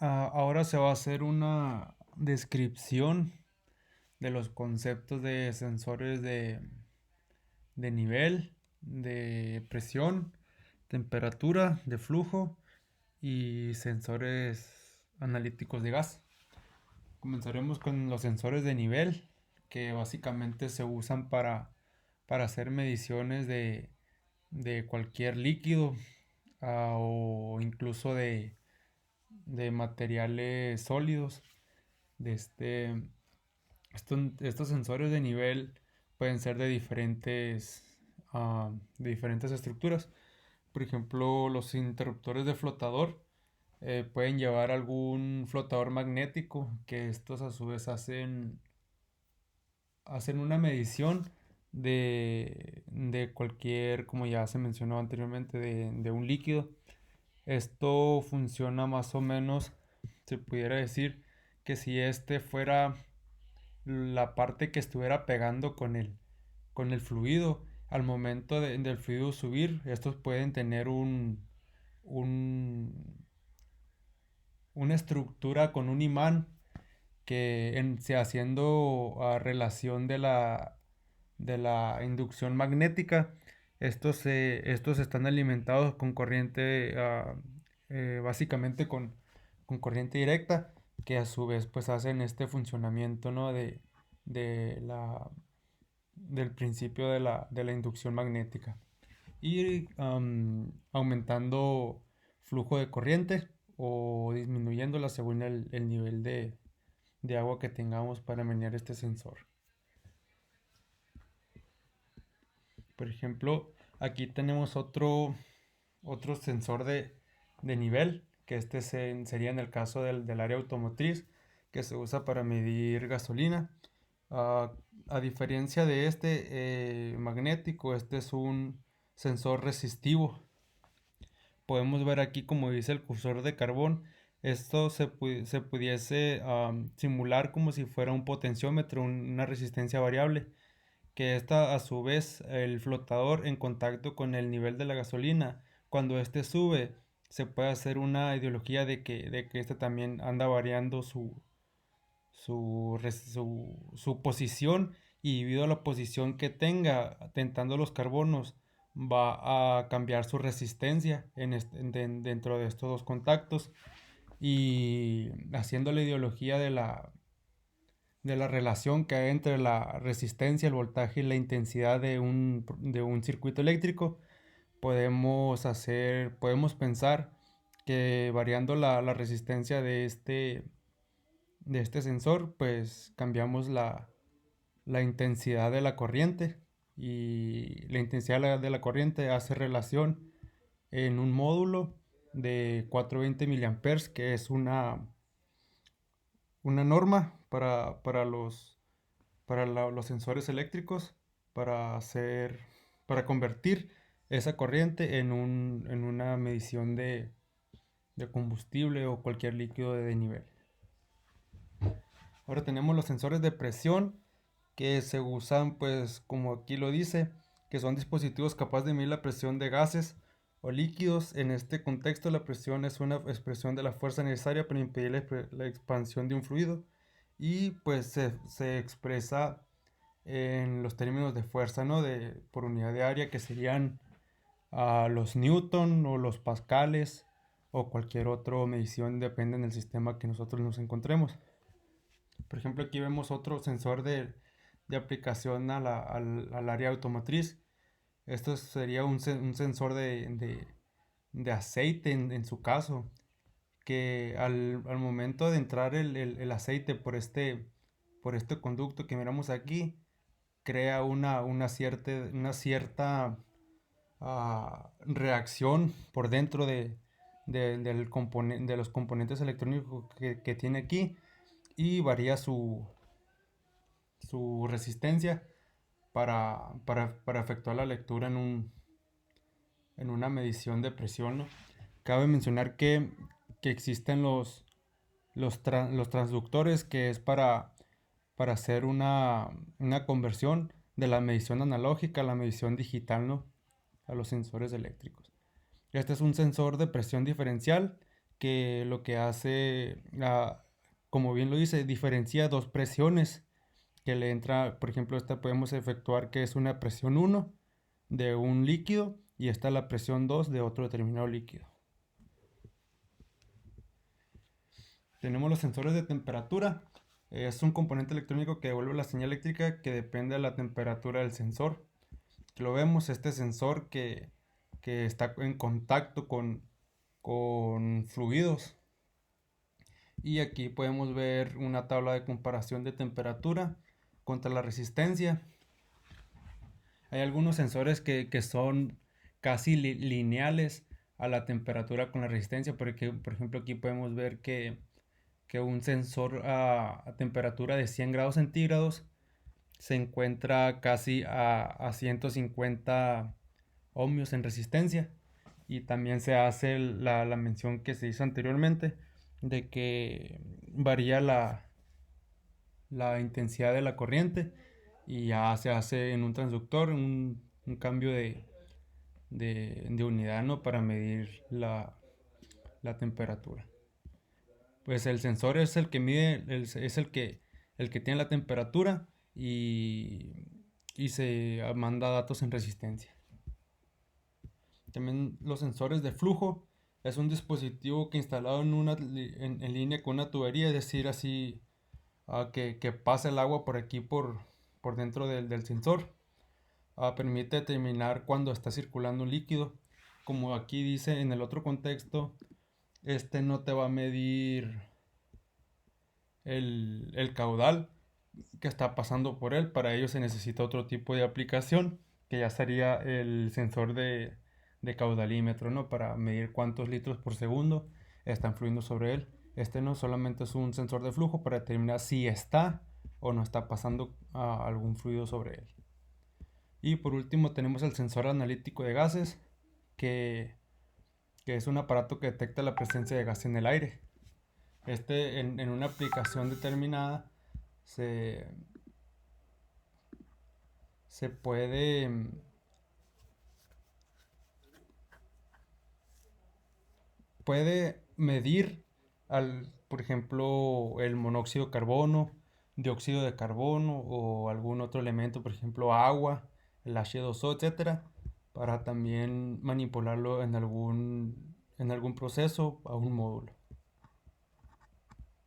Ahora se va a hacer una descripción de los conceptos de sensores de nivel, de presión, temperatura, de flujo y sensores analíticos de gas. Comenzaremos con los sensores de nivel, que básicamente se usan para hacer mediciones de cualquier líquido, o incluso de materiales sólidos. De estos sensores de nivel pueden ser de diferentes estructuras. Por ejemplo, los interruptores de flotador pueden llevar algún flotador magnético, que estos a su vez hacen una medición de cualquier, como ya se mencionó anteriormente, de un líquido. Esto funciona más o menos, se pudiera decir, que si este fuera la parte que estuviera pegando con el fluido, al momento del fluido subir, estos pueden tener un, una estructura con un imán se haciendo relación de la inducción magnética. Estos están alimentados con corriente, básicamente con corriente directa, que a su vez pues hacen este funcionamiento, ¿no? De la, del principio de la inducción magnética. Y aumentando flujo de corriente o disminuyéndola según el nivel de agua que tengamos para menear este sensor. Por ejemplo, aquí tenemos otro sensor de nivel, que sería en el caso del área automotriz, que se usa para medir gasolina. Ah, a diferencia de magnético, este es un sensor resistivo. Podemos ver aquí, como dice el cursor de carbón, esto se pudiese simular como si fuera un potenciómetro, una resistencia variable, que está a su vez el flotador en contacto con el nivel de la gasolina. Cuando este sube, se puede hacer una ideología de que este también anda variando su posición, y debido a la posición que tenga tentando los carbonos, va a cambiar su resistencia dentro de estos dos contactos, y haciendo la ideología de la relación que hay entre la resistencia, el voltaje y la intensidad de un circuito eléctrico. Podemos pensar que variando la resistencia de este sensor, pues cambiamos la intensidad de la corriente, y la intensidad de la corriente hace relación en un módulo de 420 miliamperes, que es una norma para los sensores eléctricos, para convertir esa corriente en una medición de combustible o cualquier líquido de nivel. Ahora tenemos los sensores de presión, que se usan, pues como aquí lo dice, que son dispositivos capaces de medir la presión de gases o líquidos. En este contexto, la presión es una expresión de la fuerza necesaria para impedir la expansión de un fluido, y pues se expresa en los términos de fuerza, ¿no? Por unidad de área, que serían los newton o los pascales, o cualquier otra medición, depende del sistema que nosotros nos encontremos. Por ejemplo, aquí vemos otro sensor de aplicación al área automotriz. Esto sería un sensor de aceite en su caso, que al momento de entrar el aceite por este conducto que miramos aquí, crea una cierta reacción por dentro de los componentes electrónicos que tiene aquí, y varía su resistencia para efectuar la lectura en una medición de presión, ¿no? Cabe mencionar que existen los transductores, que es para hacer una conversión de la medición analógica a la medición digital, ¿no? A los sensores eléctricos. Este es un sensor de presión diferencial, que lo que hace, como bien lo dice, diferencia dos presiones que le entra. Por ejemplo, esta podemos efectuar que es una presión 1 de un líquido y esta la presión 2 de otro determinado líquido. Tenemos los sensores de temperatura. Es un componente electrónico que devuelve la señal eléctrica que depende de la temperatura del sensor. Lo vemos, este sensor que está en contacto con fluidos. Y aquí podemos ver una tabla de comparación de temperatura contra la resistencia. Hay algunos sensores que son casi lineales a la temperatura con la resistencia, porque por ejemplo aquí podemos ver que un sensor a temperatura de 100 grados centígrados se encuentra casi a 150 ohmios en resistencia. Y también se hace la mención que se hizo anteriormente de que varía la intensidad de la corriente y ya se hace en un transductor un cambio de unidad, ¿no? Para medir la temperatura. Pues el sensor es el que mide, es el que tiene la temperatura y se manda datos en resistencia. También los sensores de flujo es un dispositivo que instalado en línea con una tubería, es decir, así que pasa el agua por aquí por dentro del sensor. Permite determinar cuando está circulando un líquido. Como aquí dice en el otro contexto, este no te va a medir el caudal que está pasando por él. Para ello se necesita otro tipo de aplicación, que ya sería el sensor de caudalímetro, ¿no? Para medir cuántos litros por segundo están fluyendo sobre él. Este no solamente es un sensor de flujo para determinar si está o no está pasando algún fluido sobre él. Y por último tenemos el sensor analítico de gases, que, que es un aparato que detecta la presencia de gas en el aire. En una aplicación determinada se, se puede medir, por ejemplo, el monóxido de carbono, dióxido de carbono o algún otro elemento, por ejemplo, agua, el H2O, etcétera, para también manipularlo en algún proceso a un módulo.